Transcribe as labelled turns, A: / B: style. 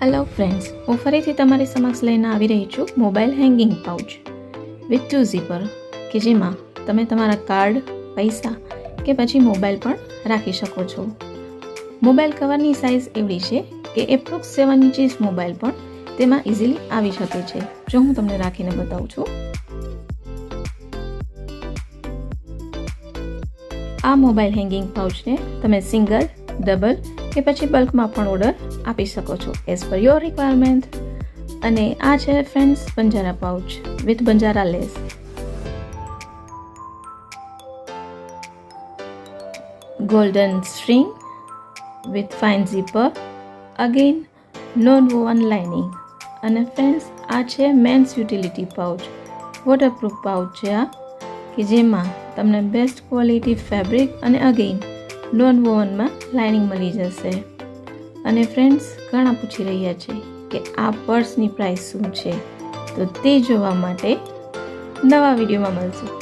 A: Hello friends, હું ફરીથી તમારી સમક્ષ લઈને આવી રહી છું mobile hanging pouch with 2 zipper કે જેમાં તમે તમારા કાર્ડ, પૈસા કે પછી મોબાઈલ પણ રાખી શકો છો. મોબાઈલ કવરની સાઇઝ એવડી છે કે એપ્રોક્સ 7 ઇંચીસ મોબાઈલ પણ તેમાં ઇઝીલી આવી શકે છે. જો હું તમને રાખીને બતાવું છું. આ મોબાઈલ હેંગિંગ પાઉચને તમે સિંગલ, ડબલ કે પછી બલ્કમાં પણ ઓર્ડર આપી શકો છો એઝ પર યોર રિક્વાયરમેન્ટ. અને આ છે friends Banjara pouch with Banjara lace. Golden string with fine zipper, again non woven lining. અને ફ્રેન્ડ્સ આ છે men's utility pouch, waterproof pouch છે આ, કે જેમાં તમને બેસ્ટ ક્વોલિટી ફેબ્રિક અને અગેન નોન વોવનમાં લાઇનિંગ મળી જશે. અને ફ્રેન્ડ્સ ઘણા પૂછી રહ્યા છે કે આ પર્સની પ્રાઇસ શું છે, તો તે જોવા માટે નવા વિડીયોમાં મળશું.